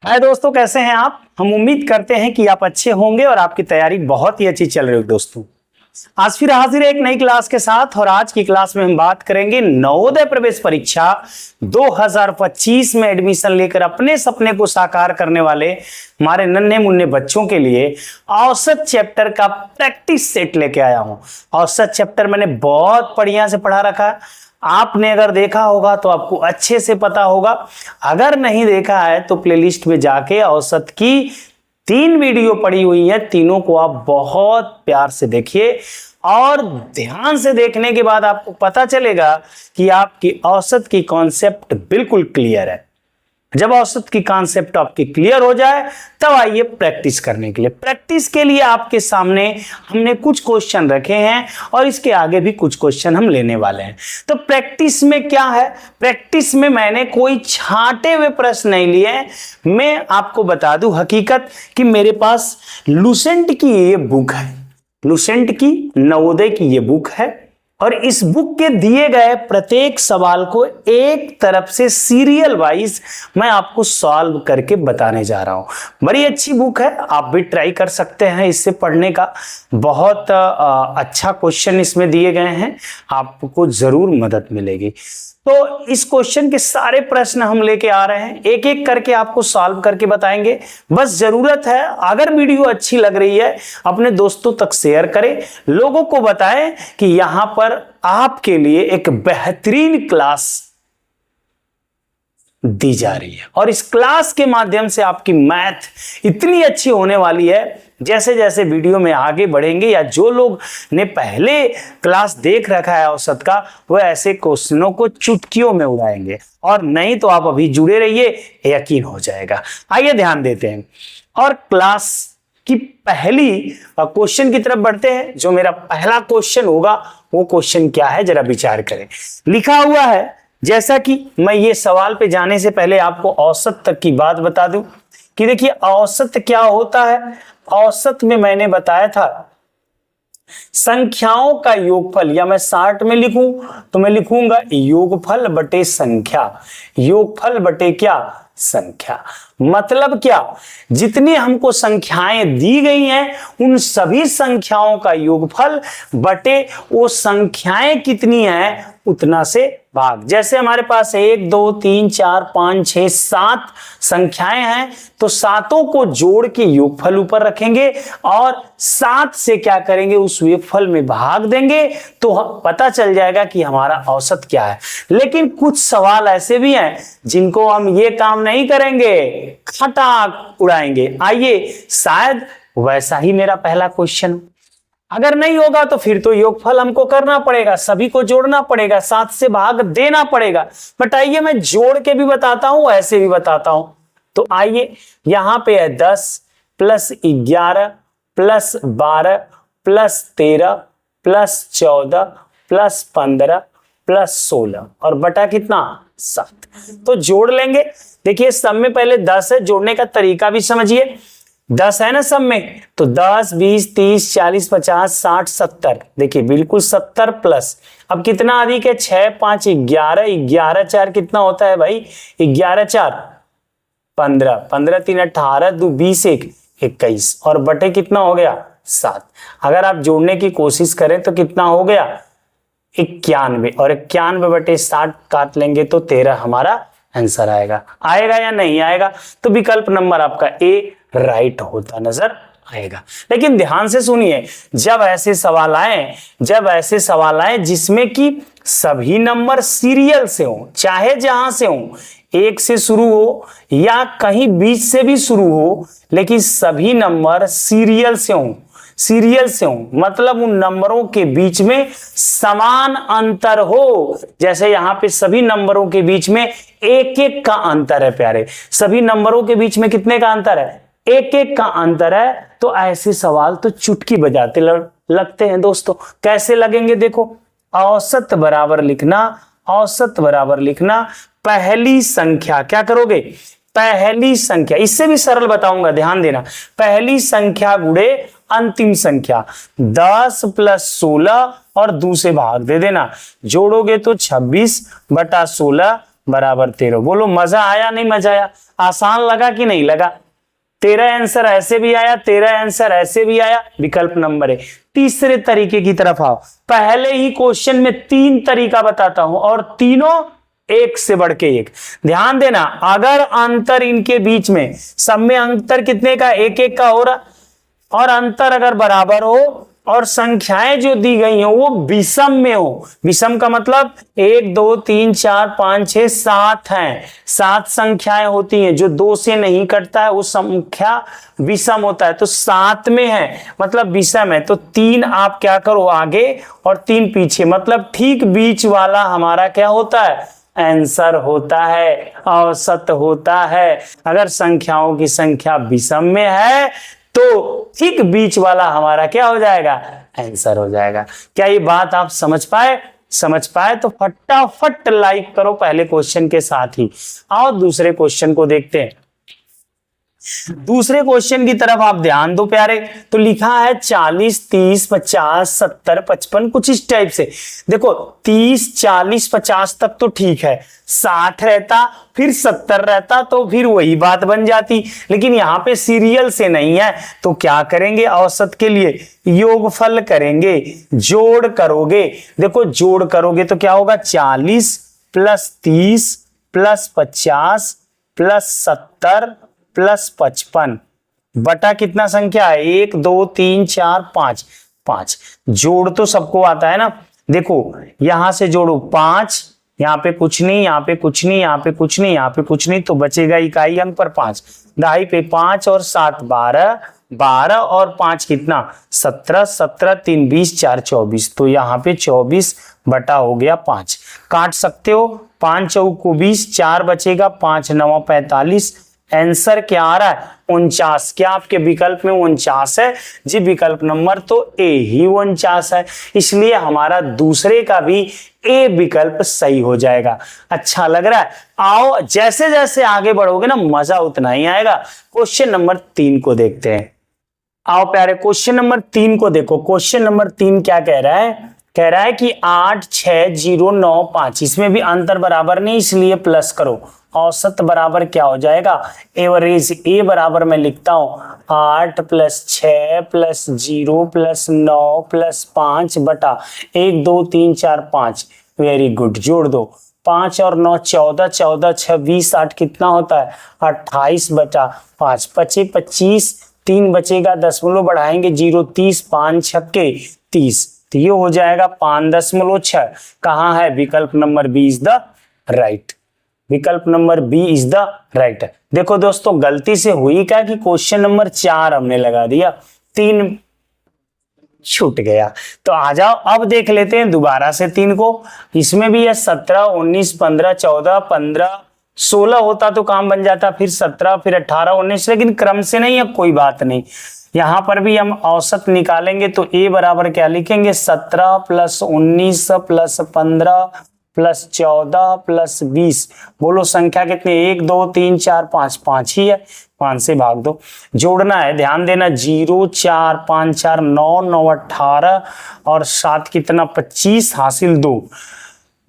हाय दोस्तों, कैसे हैं आप। हम उम्मीद करते हैं कि आप अच्छे होंगे और आपकी तैयारी बहुत ही अच्छी चल रही हो। दोस्तों, आज फिर हाजिर है एक नई क्लास के साथ और आज की क्लास में हम बात करेंगे नवोदय प्रवेश परीक्षा 2025 में एडमिशन लेकर अपने सपने को साकार करने वाले हमारे नन्हे मुन्ने बच्चों के लिए औसत चैप्टर का प्रैक्टिस सेट लेके आया हूं। औसत चैप्टर मैंने बहुत बढ़िया से पढ़ा रखा है। आपने अगर देखा होगा तो आपको अच्छे से पता होगा, अगर नहीं देखा है तो प्लेलिस्ट में जाके औसत की 3 वीडियो पड़ी हुई है, तीनों को आप बहुत प्यार से देखिए और ध्यान से देखने के बाद आपको पता चलेगा कि आपकी औसत की कॉन्सेप्ट बिल्कुल क्लियर है। जब औसत की कॉन्सेप्ट आपकी क्लियर हो जाए तब आइए प्रैक्टिस करने के लिए। प्रैक्टिस के लिए आपके सामने हमने कुछ क्वेश्चन रखे हैं और इसके आगे भी कुछ क्वेश्चन हम लेने वाले हैं। तो प्रैक्टिस में क्या है, प्रैक्टिस में मैंने कोई छांटे हुए प्रश्न नहीं लिए। मैं आपको बता दूं हकीकत कि मेरे पास लुसेंट की ये बुक है, लुसेंट की नवोदय की ये बुक है और इस बुक के दिए गए प्रत्येक सवाल को एक तरफ से सीरियल वाइज मैं आपको सॉल्व करके बताने जा रहा हूं। बड़ी अच्छी बुक है, आप भी ट्राई कर सकते हैं इससे पढ़ने का। बहुत अच्छा क्वेश्चन इसमें दिए गए हैं, आपको जरूर मदद मिलेगी। तो इस क्वेश्चन के सारे प्रश्न हम लेके आ रहे हैं, एक एक करके आपको सॉल्व करके बताएंगे। बस जरूरत है, अगर वीडियो अच्छी लग रही है अपने दोस्तों तक शेयर करें, लोगों को बताएं कि यहां पर आपके लिए एक बेहतरीन क्लास दी जा रही है और इस क्लास के माध्यम से आपकी मैथ इतनी अच्छी होने वाली है। जैसे जैसे वीडियो में आगे बढ़ेंगे या जो लोग ने पहले क्लास देख रखा है औसत का, वो ऐसे क्वेश्चनों को चुटकियों में उड़ाएंगे और नहीं तो आप अभी जुड़े रहिए, यकीन हो जाएगा। आइए ध्यान देते हैं और क्लास की पहली क्वेश्चन की तरफ बढ़ते हैं। जो मेरा पहला क्वेश्चन होगा वो क्वेश्चन क्या है, जरा विचार करें। लिखा हुआ है, जैसा कि मैं ये सवाल पे जाने से पहले आपको औसत तक की बात बता दूं कि देखिए औसत क्या होता है। औसत में मैंने बताया था संख्याओं का योगफल, या मैं शॉर्ट में लिखूं तो मैं लिखूंगा योगफल बटे संख्या। योगफल बटे क्या, संख्या। मतलब क्या, जितनी हमको संख्याएं दी गई हैं उन सभी संख्याओं का योगफल बटे वो संख्याएं कितनी हैं उतना से भाग। जैसे हमारे पास 1 2 3 4 5 6 7 संख्याएं हैं तो सातों को जोड़ के योगफल ऊपर रखेंगे और 7 से क्या करेंगे, उस योगफल में भाग देंगे तो पता चल जाएगा कि हमारा औसत क्या है। लेकिन कुछ सवाल ऐसे भी हैं जिनको हम ये काम नहीं करेंगे, खटाक उड़ाएंगे। आइए शायद वैसा ही मेरा पहला क्वेश्चन, अगर नहीं होगा तो फिर तो योगफल हमको करना पड़ेगा, सभी को जोड़ना पड़ेगा, 7 से भाग देना पड़ेगा। बट आइए मैं जोड़ के भी बताता हूं, ऐसे भी बताता हूं। तो आइए, यहां पे है 10 plus 11 plus 12 plus 13 plus 14 plus 15 plus 16 और बटा कितना, 7। तो जोड़ लेंगे। देखिए सब में पहले 10 है, जोड़ने का तरीका भी समझिए। 10 है ना सब में, तो 10 20 30 40 50 60 70। देखिए बिल्कुल 70 प्लस, अब कितना अधिक है, 6 5 11, 11 4 कितना होता है भाई, 11 4 15, 15 3 18, 2 20 1 21 और बटे कितना हो गया, 7। अगर आप जोड़ने की कोशिश करें तो कितना हो गया, 91 और 91 बटे 60 काट लेंगे तो 13 हमारा आंसर आएगा। आएगा या नहीं आएगा, तो विकल्प नंबर आपका ए राइट होता नजर आएगा। लेकिन ध्यान से सुनिए, जब ऐसे सवाल आए जिसमें कि सभी नंबर सीरियल से हो, चाहे जहां से हो, 1 से शुरू हो या कहीं बीच से भी शुरू हो, लेकिन सभी नंबर सीरियल से हो, मतलब उन नंबरों के बीच में समान अंतर हो। जैसे यहां पे सभी नंबरों के बीच में 1-1 का अंतर है प्यारे, सभी नंबरों के बीच में कितने का अंतर है, 1-1 का अंतर है। तो ऐसे सवाल तो चुटकी बजाते लगते हैं दोस्तों। कैसे लगेंगे, देखो औसत बराबर लिखना पहली संख्या, क्या करोगे, पहली संख्या, इससे भी सरल बताऊंगा, ध्यान देना, पहली संख्या गुणे अंतिम संख्या, 10 प्लस 16 और 2 से भाग दे देना, जोड़ोगे तो 26 बटा 16 बराबर 13। बोलो मजा आया नहीं मजा आया, आसान लगा कि नहीं लगा? 13 आंसर ऐसे भी आया, 13 आंसर ऐसे भी आया, विकल्प नंबर है। तीसरे तरीके की तरफ आओ। पहले ही क्वेश्चन में 3 तरीका बताता हूं और तीनों एक से बढ़ के एक। ध्यान देना, अगर अंतर इनके बीच में, सब में अंतर कितने का? 1-1 का हो रहा, और अंतर अगर बराबर हो और संख्याएं जो दी गई हो वो विषम में हो। विषम का मतलब 1 2 3 4 5 6 7 हैं, 7 संख्याएं होती हैं, जो 2 से नहीं कटता है वो संख्या विषम होता है। तो 7 में है मतलब विषम है, तो 3 आप क्या करो आगे और 3 पीछे, मतलब ठीक बीच वाला हमारा क्या होता है? आंसर होता है, औसत होता है। अगर संख्याओं की संख्या विषम में है तो ठीक बीच वाला हमारा क्या हो जाएगा? आंसर हो जाएगा। क्या ये बात आप समझ पाए? समझ पाए तो फटाफट लाइक करो पहले क्वेश्चन के साथ ही। आओ दूसरे क्वेश्चन को देखते हैं। दूसरे क्वेश्चन की तरफ आप ध्यान दो प्यारे। तो लिखा है 40 30 50 70 55, कुछ इस टाइप से। देखो 30 40 50 तक तो ठीक है, 60 रहता फिर 70 रहता तो फिर वही बात बन जाती, लेकिन यहाँ पे सीरियल से नहीं है तो क्या करेंगे? औसत के लिए योगफल करेंगे, जोड़ करोगे। देखो जोड़ करोगे तो क्या होगा? 40 प्लस 30 प्लस 50 प्लस 70 प्लस 55 बटा कितना संख्या है? 1 2 3 4 5 5। जोड़ तो सबको आता है ना। देखो यहां से जोड़ो 5, यहाँ पे कुछ नहीं, यहाँ पे कुछ नहीं, यहाँ पे कुछ नहीं, यहाँ पे कुछ नहीं, तो बचेगा इकाई अंक पर 5। दहाई पे 5 और 7 12, 12 और 5 कितना? 17, 17 3 20 4 24, तो यहाँ पे 24 बटा हो गया 5। काट सकते हो, 5 चौक को 20, 4 बचेगा, 5 9 45। आंसर क्या आ रहा है? 49। क्या आपके विकल्प में 49 है जी? विकल्प नंबर तो ए ही 49 है, इसलिए हमारा दूसरे का भी ए विकल्प सही हो जाएगा। अच्छा लग रहा है? आओ जैसे जैसे आगे बढ़ोगे ना मजा उतना ही आएगा। क्वेश्चन नंबर 3 को देखते हैं। आओ प्यारे क्वेश्चन नंबर 3 को देखो। क्वेश्चन नंबर 3 क्या कह रहा है? कह रहा है कि 8 6 0 9 5, इसमें भी अंतर बराबर नहीं इसलिए प्लस करो। औसत बराबर क्या हो जाएगा? एवरेज। ए बराबर मैं लिखता हूं 8 प्लस 6 प्लस 0 प्लस 9 प्लस 5 बटा 1 2 3 4 5। वेरी गुड, जोड़ दो। 5 और 9 14, 14 6 20, 8 कितना होता है? 28 बटा 5। 25 25, 3 बचेगा, दशमलव बढ़ाएंगे 0 30, 5 छक्के 30, तो ये हो जाएगा 5.6। कहाँ है? विकल्प number B is the right. विकल्प number B is the right. देखो दोस्तों गलती से हुई क्या कि क्वेश्चन नंबर 4 हमने लगा दिया, 3 छूट गया। तो आ जाओ अब देख लेते हैं दोबारा से 3 को। इसमें भी है 17 19 15 14 15 16 होता तो काम बन जाता, फिर 17 फिर 18 19, लेकिन क्रम से नहीं है, कोई बात नहीं। यहां पर भी हम औसत निकालेंगे तो ए बराबर क्या लिखेंगे? 17 प्लस 19 प्लस 15 प्लस 14 प्लस 20। बोलो संख्या कितनी? 1 2 3 4 5, 5 ही है, 5 से भाग दो। जोड़ना है, ध्यान देना। 0 4 5 4 9 9 18 और 7 कितना? 25, हासिल 2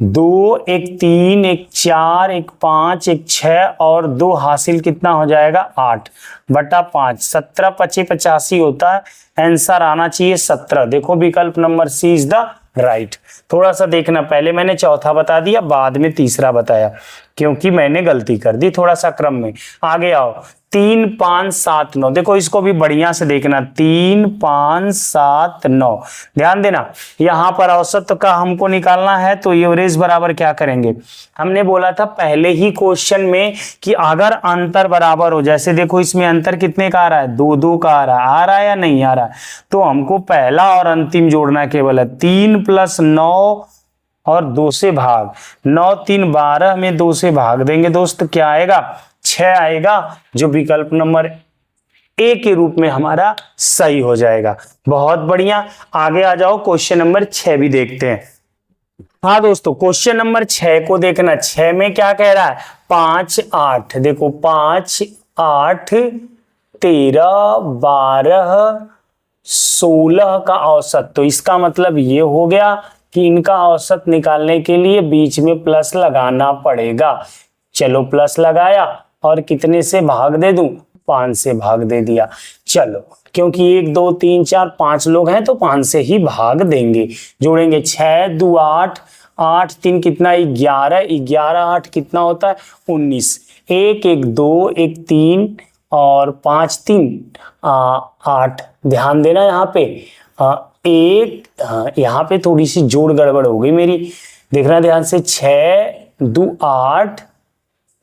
2 1 3 1 4 1 5 1 6 और 2 हासिल कितना हो जाएगा? 8 बटा 5। 17 25 85 होता है, आंसर आना चाहिए 17। देखो विकल्प number C is the right. थोड़ा सा देखना, पहले मैंने चौथा बता दिया बाद में तीसरा बताया क्योंकि मैंने गलती कर दी थोड़ा सा क्रम में। आगे आओ। 3 5 7 9, देखो इसको भी बढ़िया से देखना। 3 5 7 9, ध्यान देना यहां पर औसत का हमको निकालना है तो एवरेज बराबर क्या करेंगे? हमने बोला था पहले ही क्वेश्चन में कि अगर अंतर बराबर हो, जैसे देखो इसमें अंतर कितने का आ रहा है? 2 2 का आ रहा है या नहीं आ रहा है? तो हमको पहला और अंतिम जोड़ना केवल है। 3 प्लस 9 और 2 से भाग, 9 3 12 में 2 से भाग देंगे दोस्त, क्या आएगा? 6 आएगा, जो विकल्प नंबर ए के रूप में हमारा सही हो जाएगा। बहुत बढ़िया, आगे आ जाओ। क्वेश्चन नंबर 6 भी देखते हैं। हाँ दोस्तों क्वेश्चन नंबर 6 को देखना। 6 में क्या कह रहा है? 5 8, देखो 5 8 13 12 16 का औसत, तो इसका मतलब ये हो गया कि इनका औसत निकालने के लिए बीच में प्लस लगाना पड़ेगा। चलो प्लस लगाया और कितने से भाग दे दूं, 5 से भाग दे दिया। चलो क्योंकि 1 2 3 4 5 लोग हैं तो 5 से ही भाग देंगे। जोड़ेंगे 6 2 8, 8 3 कितना 11, 11 8 कितना होता है 19, 1 1 2 1 3 और 5 3 8। ध्यान देना यहाँ पे यहाँ पे थोड़ी सी जोड़ गड़बड़ हो गई मेरी, देखना ध्यान से। 6 2 8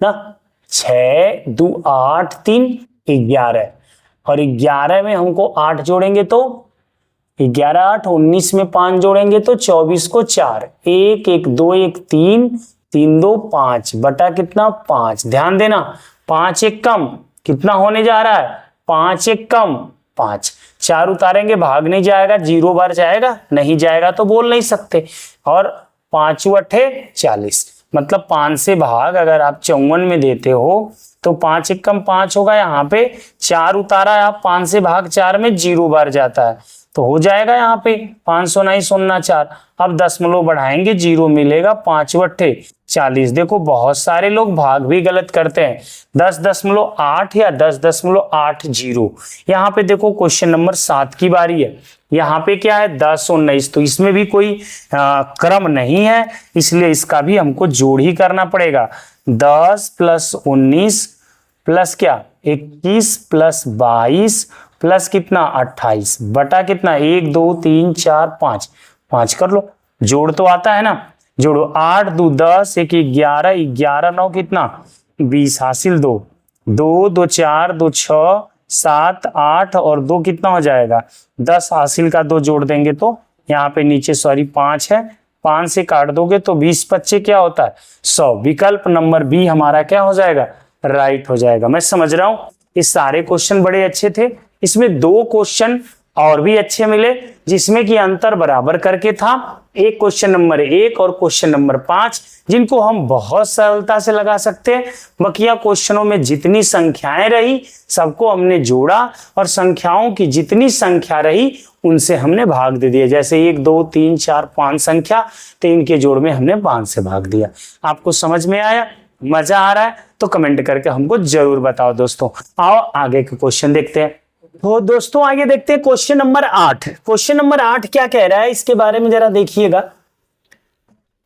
ना, 6 2 8 3 11 और 11 में हमको 8 जोड़ेंगे तो 11 8 19 में 5 जोड़ेंगे तो 24 को 4, 1 1 2 1 3 3 2 5 बटा कितना 5। ध्यान देना 5 1 कम कितना होने जा रहा है, 5 1 कम 5। 4 उतारेंगे भाग नहीं जाएगा, 0 बार जाएगा, नहीं जाएगा तो बोल नहीं सकते। और 5 8 40, मतलब 5 से भाग अगर आप 54 में देते हो तो 5 1 कम 5 होगा। यहाँ पे 4 उतारा है आप 5 से भाग 4 में 0 बार जाता है तो हो जाएगा यहाँ पे 500 नहीं 0 4। अब दशमलव बढ़ाएंगे 0 मिलेगा, 5 8 40। देखो बहुत सारे लोग भाग भी गलत करते हैं, 10.8 या 10.80। यहाँ पे देखो क्वेश्चन नंबर 7 की बारी है। यहाँ पे क्या है 10 19, तो इसमें भी कोई क्रम नहीं है, इसलिए इसका भी हमको जोड़ ही करना पड़ेगा। 10 + 19 प्लस क्या 21 + 22 प्लस कितना 28 बटा कितना 1 2 3 4 5, 5 कर लो। जोड़ तो आता है ना, जोड़ो 8 2 10 1 11, 11 9 कितना 20, हासिल 2 2 2 4 2 6 7 8 और 2 कितना हो जाएगा 10, हासिल का 2 जोड़ देंगे तो यहाँ पे नीचे 5 है, 5 से काट दोगे तो 20 25 क्या होता है 100। विकल्प नंबर बी हमारा क्या हो जाएगा, राइट हो जाएगा। मैं समझ रहा हूं ये सारे क्वेश्चन बड़े अच्छे थे, इसमें 2 क्वेश्चन और भी अच्छे मिले जिसमें कि अंतर बराबर करके था। एक क्वेश्चन नंबर 1 और क्वेश्चन नंबर 5 जिनको हम बहुत सरलता से लगा सकते हैं। बकिया क्वेश्चनों में जितनी संख्याएं रही सबको हमने जोड़ा और संख्याओं की जितनी संख्या रही उनसे हमने भाग दे दिया। जैसे 1 2 3 4 5 संख्या, तो इनके जोड़ में हमने 5 से भाग दिया। आपको समझ में आया, मजा आ रहा है तो कमेंट करके हमको जरूर बताओ दोस्तों। आओ आगे के क्वेश्चन देखते हैं। तो दोस्तों आगे देखते हैं क्वेश्चन नंबर 8। क्वेश्चन नंबर 8 क्या कह रहा है इसके बारे में जरा देखिएगा।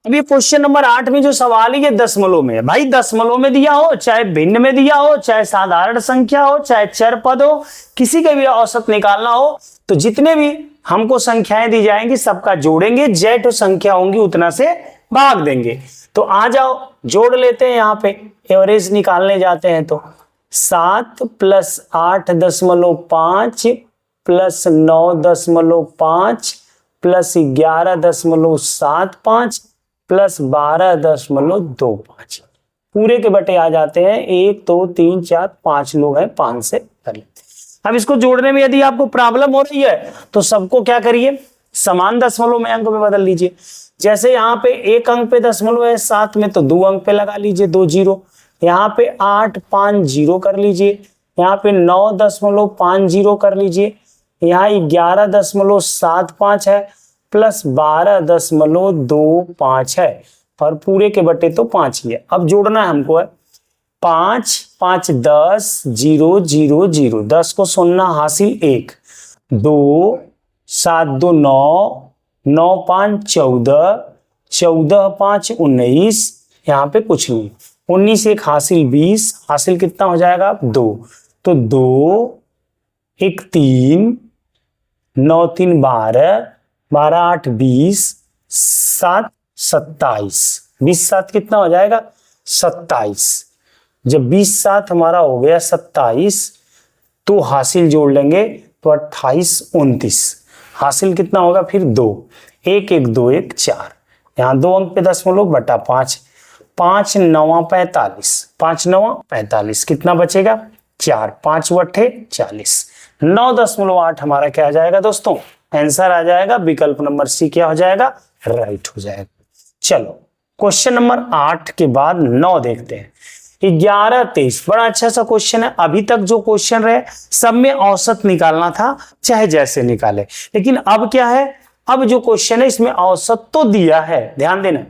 अब ये क्वेश्चन नंबर 8 में जो सवाल है ये दशमलव में है। भाई दशमलव में दिया हो, चाहे भिन्न में दिया हो, चाहे साधारण संख्या हो, चाहे चर पद हो, किसी का भी औसत निकालना हो तो जितने भी हमको संख्याएं दी जाएंगी सबका जोड़ेंगे, जेठ संख्या होंगी उतना से भाग देंगे। तो आ जाओ जोड़ लेते हैं, यहाँ पे एवरेज निकालने जाते हैं। तो 7 + 8.5 + 9.5 + 11.75 + 12.25 पूरे के बटे आ जाते हैं 1 2 3 4 5 लोग हैं, 5 से कर लेते हैं। अब इसको जोड़ने में यदि आपको प्रॉब्लम हो रही है तो सबको क्या करिए, समान दशमलव में अंक में बदल लीजिए। जैसे यहाँ पे 1 अंक पे दशमलव है 7 में, तो 2 अंक पे लगा लीजिए 2 0। यहाँ पे 8 5 0 कर लीजिए, यहाँ पे 9.50 कर लीजिए, यहाँ 11.75 है प्लस 12.25 है और पूरे के बटे तो 5 ही है। अब जोड़ना है हमको है 5 5 10 0 0 0, 10 को 0 हासिल 1, 2 7 2 9 9 5 14, 14 5 19, यहाँ पे कुछ नहीं, 19 1 हासिल 20, हासिल कितना हो जाएगा 2, तो 2 1 3 9 3 12, 12 8 20, 7 27, 20 7 कितना हो जाएगा 27। जब 20 7 हमारा हो गया 27 तो हासिल जोड़ लेंगे तो 28 29, हासिल कितना होगा फिर 2, 1 1 2 1 4, यहाँ 2 अंक पे दशमलव बटा 5, 5 9 45, 5 9 45 कितना बचेगा 4, 5 8 40, 9.8 हमारा क्या आ जाएगा दोस्तों, आंसर आ जाएगा। विकल्प नंबर सी क्या हो जाएगा, राइट हो जाएगा। चलो क्वेश्चन नंबर 8 के बाद 9 देखते हैं। 11 23 बड़ा अच्छा सा क्वेश्चन है। अभी तक जो क्वेश्चन रहे सब में औसत निकालना था, चाहे जैसे निकाले, लेकिन अब क्या है अब जो क्वेश्चन है इसमें औसत तो दिया है, ध्यान देना,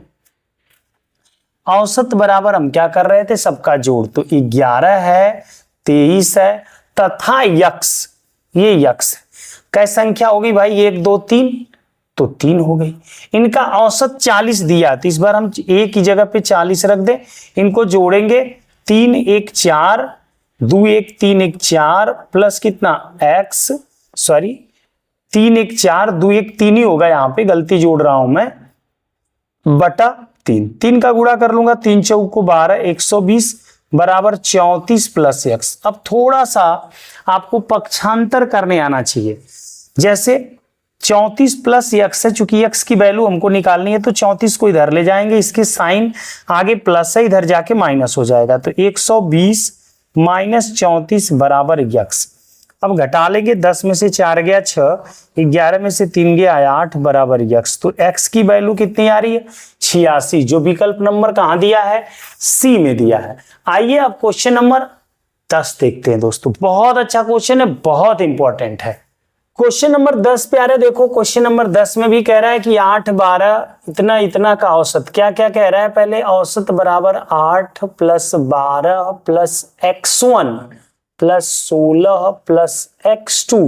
औसत बराबर हम क्या कर रहे थे, सबका जोड़, तो 11 है, 23 है तथा यक्स, ये यक्स कै संख्या होगी भाई, 1 2 3, तो 3 हो गई। इनका औसत 40 दिया, तो इस बार हम एक की जगह पे 40 रख दे, इनको जोड़ेंगे, 3 1 4, 2 1 3 1 4 प्लस कितना x, सॉरी 3 1 4, 2 1 3 ही होगा, यहां पे गलती जोड़ रहा हूं मैं, बटा 3, 3 का गुणा कर लूंगा, 3 चौक को 12, 120 बराबर 34 प्लस x। अब थोड़ा सा आपको पक्षांतर करने आना चाहिए, जैसे 34 प्लस x है, चूंकि x की वैल्यू हमको निकालनी है तो 34 को इधर ले जाएंगे, इसके साइन आगे प्लस है, इधर जाके माइनस हो जाएगा, तो 120 माइनस 34 बराबर x। अब घटा लेंगे, 10 में से 4 गया 6, 11 में से 3 गया 8 बराबर x। तो x की वैल्यू कितनी आ रही है, 86, जो विकल्प नंबर कहां दिया है, सी में दिया है। आइए अब क्वेश्चन नंबर 10 देखते हैं दोस्तों, बहुत अच्छा क्वेश्चन है, बहुत इंपॉर्टेंट है। क्वेश्चन नंबर 10 पे आ रहा है, देखो क्वेश्चन नंबर 10 में भी कह रहा है कि 8 12 इतना इतना का औसत, क्या क्या कह रहा है, पहले औसत बराबर 8 plus 12 plus x1 plus 16 plus x2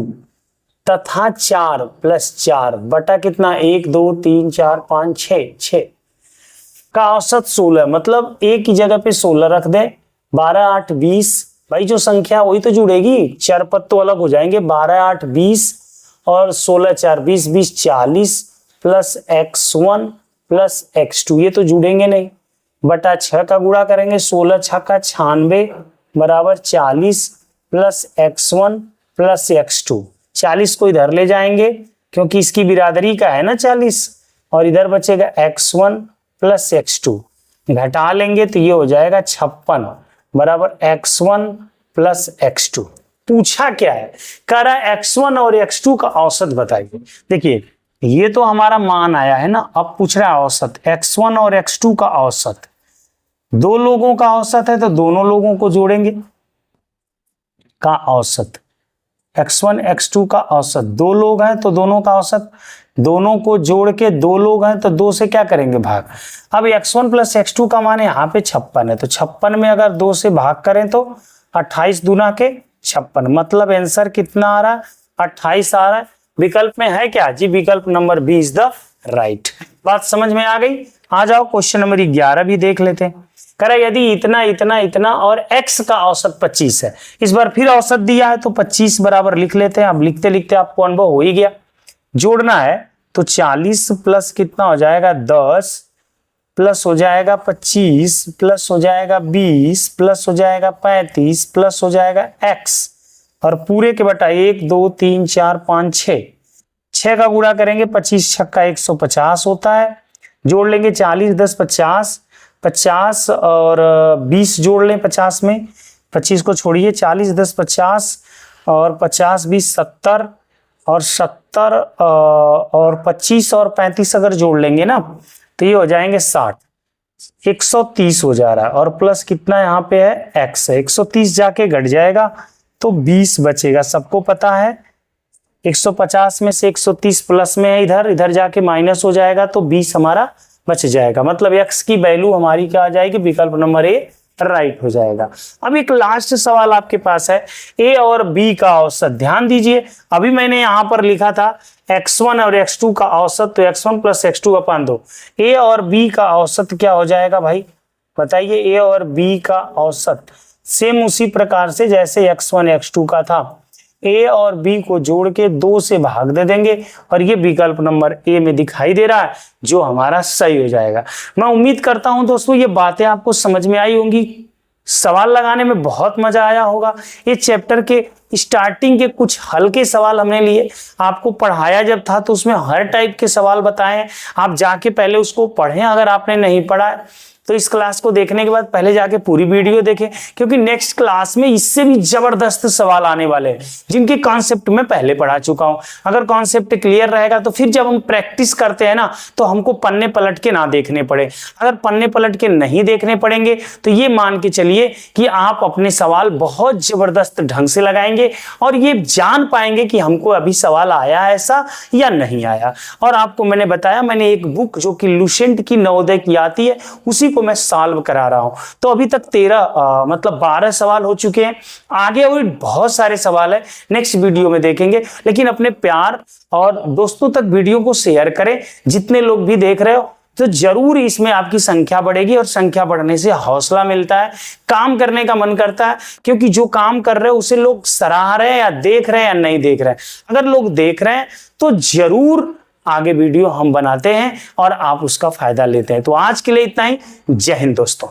तथा 4 प्लस 4 बटा कितना 1 2 3 4 5 6 का औसत 16, मतलब एक की जगह पे 16 रख दे, 12 8 20, भाई जो संख्या वही तो जुड़ेगी, चार पद तो अलग हो जाएंगे, 12 8 20 और 16 4 20 20 40 प्लस x1 प्लस x2, ये तो जुड़ेंगे नहीं, बटा 6 का गुणा करेंगे, 16 6 का 96 बराबर 40 प्लस x1 प्लस x2, 40 को इधर ले जाएंगे क्योंकि इसकी बिरादरी का है ना 40, और इधर बचेगा x1 प्लस x2, घटा लेंगे तो ये हो जाएगा 56 बराबर x1 प्लस x2। पूछा क्या है, कह रहा है x1 और x2 का औसत बताइए। देखिए ये तो हमारा मान आया है ना, अब पूछ रहा है औसत, x1 और x2 का औसत, दो लोगों का औसत है तो दोनों लोगों को जोड़ेंगे का औसत, x1 x2 का औसत, दो लोग हैं तो दोनों का औसत, दोनों को जोड़ के, दो लोग हैं तो 2 से क्या करेंगे भाग। अब x1 प्लस x2 का मान यहाँ पे 56 है, तो 56 में अगर 2 से भाग करें तो 28 दूना के 56, मतलब आंसर कितना आ रहा है, 28 आ रहा है। विकल्प में है क्या जी, विकल्प number B is the right. बात समझ में आ गई। आ जाओ क्वेश्चन नंबर 11 भी देख लेते हैं। कह रहा यदि इतना इतना इतना और x का औसत 25 है, इस बार फिर औसत दिया है तो 25 बराबर लिख लेते हैं। अब लिखते लिखते आपको अनुभव हो ही गया, जोड़ना है तो 40 प्लस कितना हो जाएगा 10 प्लस हो जाएगा 25 प्लस हो जाएगा 20 प्लस हो जाएगा 35 प्लस हो जाएगा x, और पूरे के बटा 1 2 3 4 5 6 का गुणा करेंगे, 25 छक्का 150 होता है, जोड़ लेंगे 40 10 50 50 और 20 जोड़ लें 50 में, 25 को छोड़िए, 40 10 50 और 50 20 70 और 70 और 25 और 35 अगर जोड़ लेंगे ना तो ये हो जाएंगे 60, 130 हो जा रहा है, और प्लस कितना यहाँ पे है x है, 130 जाके घट जाएगा तो 20 बचेगा। सबको पता है 150 में से 130 प्लस में है, इधर इधर जाके माइनस हो जाएगा तो 20 हमारा बच जाएगा, मतलब x की वैल्यू हमारी क्या आ जाएगी, विकल्प नंबर ए राइट हो जाएगा। अब एक लास्ट सवाल आपके पास है, a और b का औसत। ध्यान दीजिए, अभी मैंने यहां पर लिखा था x1 और x2 का औसत, तो x1 plus x2 upon 2, a और b का औसत क्या हो जाएगा भाई बताइए, a और b का औसत सेम उसी प्रकार से जैसे x1 x2 का था, a और b को जोड़ के 2 से भाग दे देंगे, और ये विकल्प नंबर ए में दिखाई दे रहा है जो हमारा सही हो जाएगा। मैं उम्मीद करता हूं दोस्तों ये बातें आपको समझ में आई होंगी, सवाल लगाने में बहुत मजा आया होगा। ये चैप्टर के स्टार्टिंग के कुछ हल्के सवाल हमने लिए, आपको पढ़ाया जब था तो उसमें हर टाइप के सवाल बताए, आप जाके पहले उसको पढ़ें अगर आपने नहीं पढ़ा, तो इस क्लास को देखने के बाद पहले जाके पूरी वीडियो देखें, क्योंकि नेक्स्ट क्लास में इससे भी जबरदस्त सवाल आने वाले हैं जिनके कॉन्सेप्ट मैं पहले पढ़ा चुका हूं। अगर कॉन्सेप्ट क्लियर रहेगा तो फिर जब हम प्रैक्टिस करते हैं ना तो हमको पन्ने पलट के ना देखने पड़े। अगर पन्ने पलट के नहीं देखने पड़ेंगे तो ये मान के चलिए कि आप अपने सवाल बहुत जबरदस्त ढंग से लगाएंगे और ये जान पाएंगे कि हमको अभी सवाल आया है ऐसा या नहीं आया। और आपको मैंने बताया, मैंने एक बुक जो कि लुसेंट की नवोदय की आती है उसी को मैं सॉल्व करा रहा हूं। तो अभी तक 12 सवाल हो चुके हैं, आगे और बहुत सारे सवाल है, नेक्स्ट वीडियो में देखेंगे। लेकिन अपने प्यार और दोस्तों तक वीडियो को शेयर करें, जितने लोग भी देख रहे हो तो जरूर इसमें आपकी संख्या बढ़ेगी और संख्या बढ़ने से हौसला मिलता है, काम करने का मन करता है, क्योंकि जो काम कर रहे हो उसे लोग सराह रहे हैं या देख रहे हैं या नहीं देख रहे हैं। अगर लोग देख रहे हैं तो जरूर आगे वीडियो हम बनाते हैं और आप उसका फायदा लेते हैं। तो आज के लिए इतना ही। जय हिंद दोस्तों।